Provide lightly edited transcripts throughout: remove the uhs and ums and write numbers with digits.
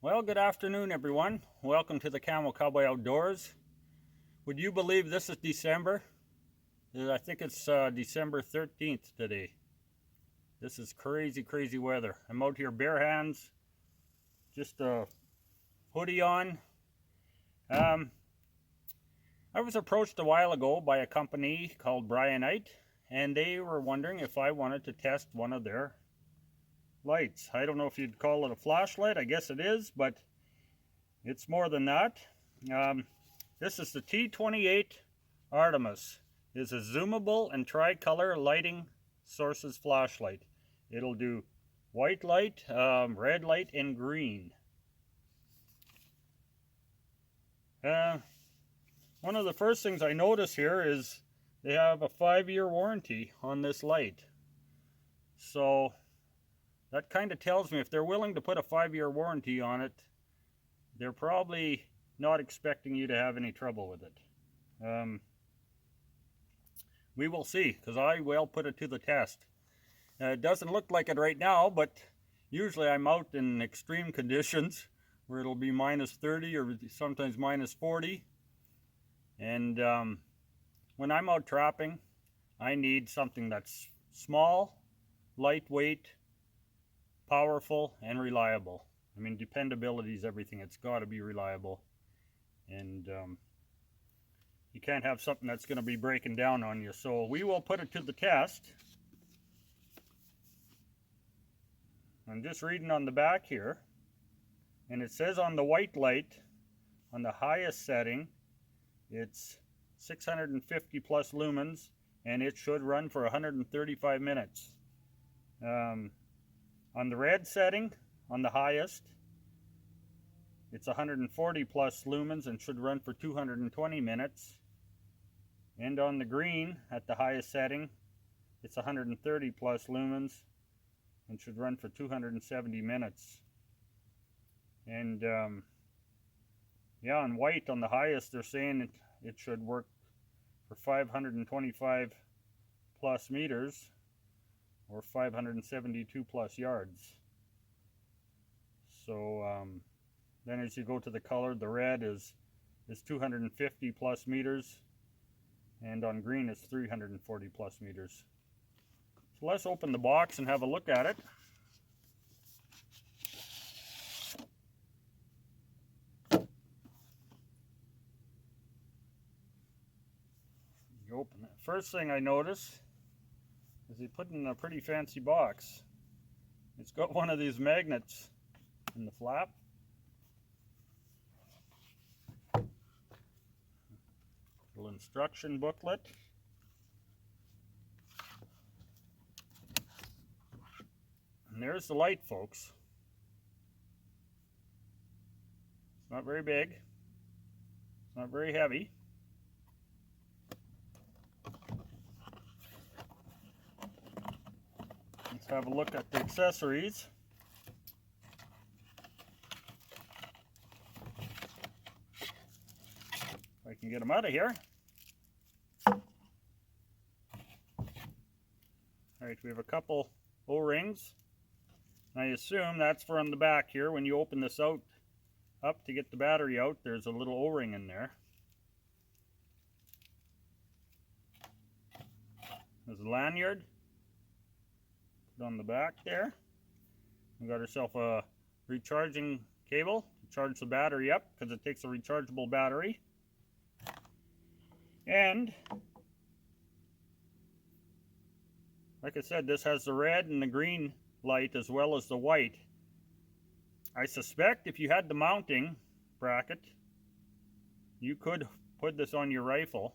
Well, good afternoon, everyone. Welcome to the Camel Cowboy Outdoors. Would you believe this is December? I think it's December 13th today. This is crazy, crazy weather. I'm out here bare hands, just a hoodie on. I was approached a while ago by a company called Brinyte, and they were wondering if I wanted to test one of their lights. I don't know if you'd call it a flashlight. I guess it is, but it's more than that. This is the T28 Artemis. It's a zoomable and tricolor lighting sources flashlight. It'll do white light, red light, and green. One of the first things I notice here is they have a 5-year warranty on this light. So that kind of tells me if they're willing to put a 5-year warranty on it, they're probably not expecting you to have any trouble with it. We will see, because I will put it to the test. It doesn't look like it right now, but usually I'm out in extreme conditions where it'll be minus 30 or sometimes minus 40. And when I'm out trapping, I need something that's small, lightweight, powerful, and reliable. I mean, dependability is everything. It's got to be reliable. And you can't have something that's going to be breaking down on you. So we will put it to the test. I'm just reading on the back here. And it says on the white light, on the highest setting, it's 650 plus lumens, and it should run for 135 minutes. On the red setting, on the highest, it's 140 plus lumens and should run for 220 minutes. And on the green, at the highest setting, it's 130 plus lumens and should run for 270 minutes. And yeah, on white, on the highest, they're saying it should work for 525 plus meters or 572 plus yards. So then as you go to the color, the red is 250 plus meters, and on green it's 340 plus meters. So let's open the box and have a look at it. You open it. First thing I notice is they put in a pretty fancy box. It's got one of these magnets in the flap. Little instruction booklet. And there's the light, folks. It's not very big. It's not very heavy. Let's have a look at the accessories. If I can get them out of here. Alright, we have a couple O-rings. I assume that's for on the back here. When you open this out, up to get the battery out, there's a little O-ring in there. There's a lanyard. Put on the back there. We got ourselves a recharging cable to charge the battery up, because it takes a rechargeable battery. And like I said, this has the red and the green light as well as the white. I suspect if you had the mounting bracket, you could put this on your rifle.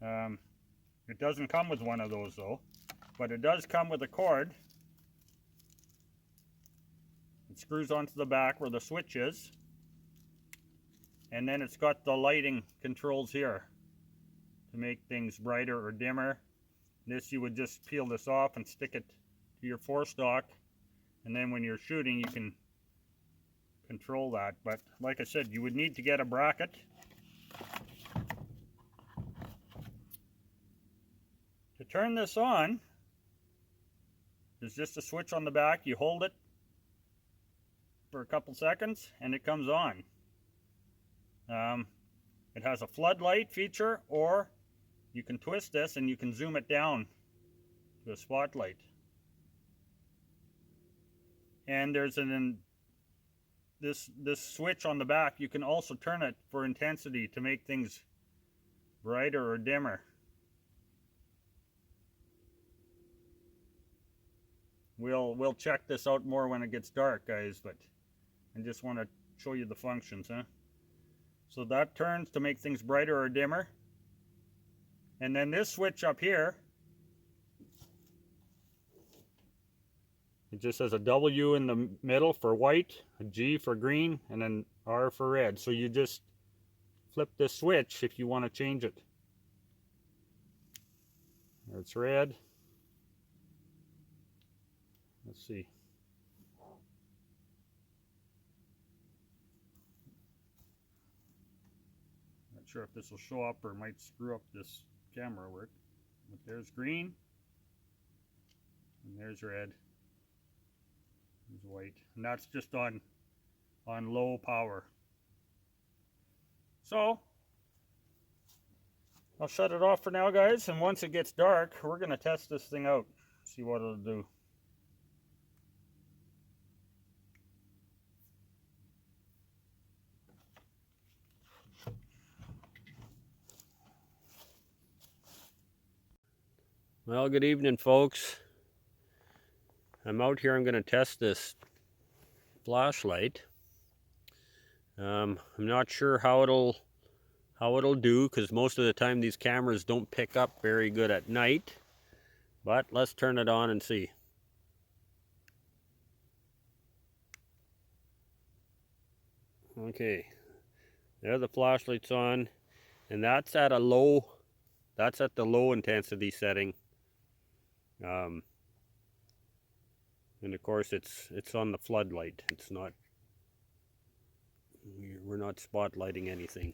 It doesn't come with one of those though, but it does come with a cord. It screws onto the back where the switch is, and then it's got the lighting controls here to make things brighter or dimmer. This, you would just peel this off and stick it to your forestock, and then when you're shooting you can control that. But like I said, you would need to get a bracket. To turn this on, there's just a switch on the back. You hold it for a couple seconds and it comes on. It has a floodlight feature, or you can twist this and you can zoom it down to a spotlight. And there's this switch on the back. You can also turn it for intensity to make things brighter or dimmer. We'll check this out more when it gets dark, guys, but I just want to show you the functions, huh? So that turns to make things brighter or dimmer. And then this switch up here, it just has a W in the middle for white, a G for green, and then R for red. So you just flip this switch if you want to change it. It's red. Let's see. Not sure if this will show up or might screw up this camera work. But there's green, and there's red, there's white, and that's just on low power. So I'll shut it off for now, guys, and once it gets dark, we're going to test this thing out, see what it'll do. Well, good evening, folks. I'm out here. I'm going to test this flashlight. I'm not sure how it'll do, because most of the time these cameras don't pick up very good at night. But let's turn it on and see. Okay, there the flashlight's on, and that's at the low intensity setting. And of course it's on the floodlight. It's not, we're not spotlighting anything.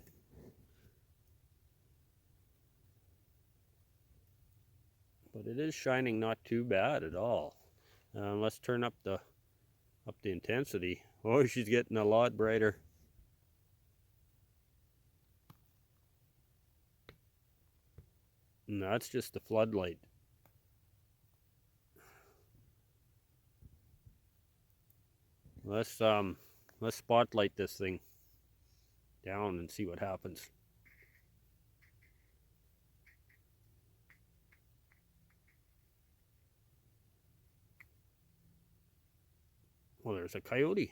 But it is shining not too bad at all. Let's turn up the intensity. Oh, she's getting a lot brighter. And that's just the floodlight. Let's spotlight this thing down and see what happens. Well, there's a coyote.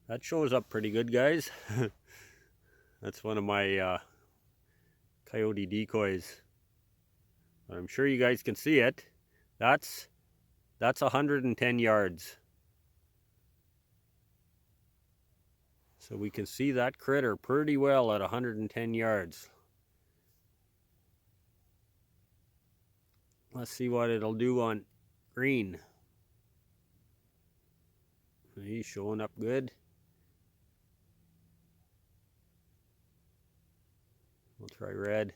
That shows up pretty good, guys. That's one of my coyote decoys. I'm sure you guys can see it. That's 110 yards. So we can see that critter pretty well at 110 yards. Let's see what it'll do on green. He's showing up good. We'll try red.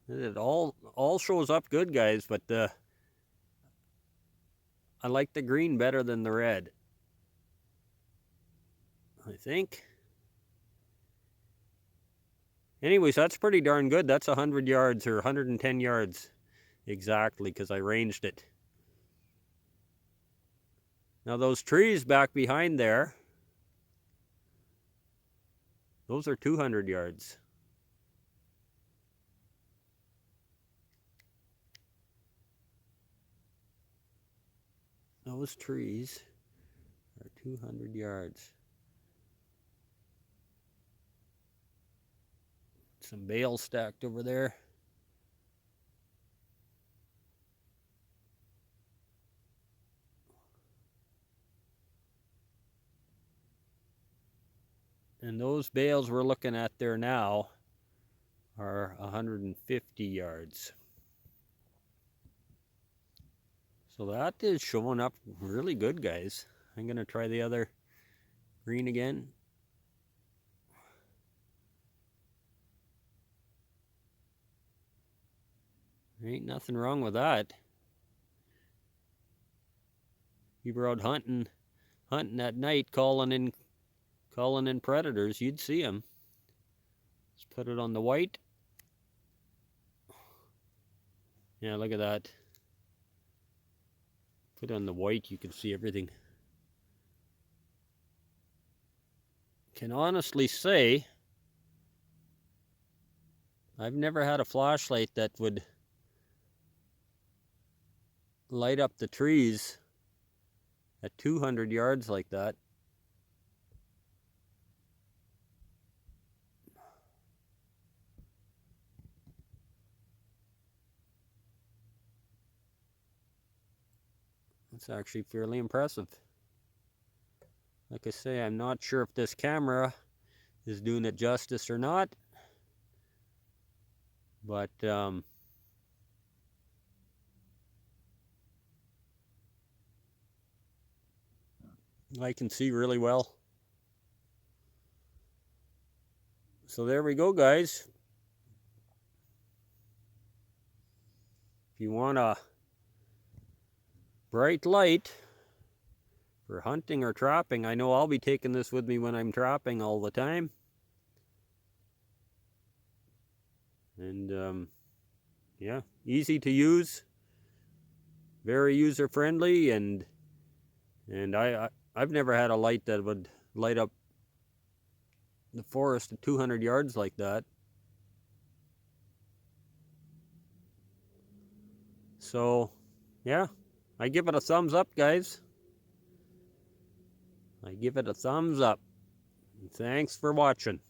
It all shows up good, guys, but I like the green better than the red, I think. Anyways, that's pretty darn good. That's 100 yards or 110 yards exactly, because I ranged it. Now those trees back behind there, those are 200 yards. Those trees are 200 yards. Some bales stacked over there. And those bales we're looking at there now are 150 yards. So that is showing up really good, guys. I'm going to try the other green again. There ain't nothing wrong with that. You were out hunting at night, calling in predators, you'd see them. Let's put it on the white. Yeah, look at that. Put it on the white, you can see everything. Can honestly say I've never had a flashlight that would light up the trees at 200 yards like that. It's actually fairly impressive. Like I say, I'm not sure if this camera is doing it justice or not, but I can see really well. So there we go, guys. If you want a bright light for hunting or trapping, I know I'll be taking this with me when I'm trapping all the time. And yeah, easy to use, very user friendly, and I've never had a light that would light up the forest at 200 yards like that. So yeah, I give it a thumbs up, guys. I give it a thumbs up. Thanks for watching.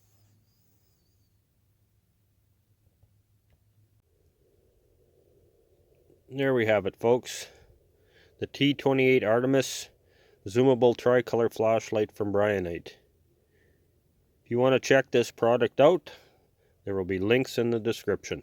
There we have it, folks. The T28 Artemis zoomable tricolor flashlight from Brinyte. If you want to check this product out, there will be links in the description.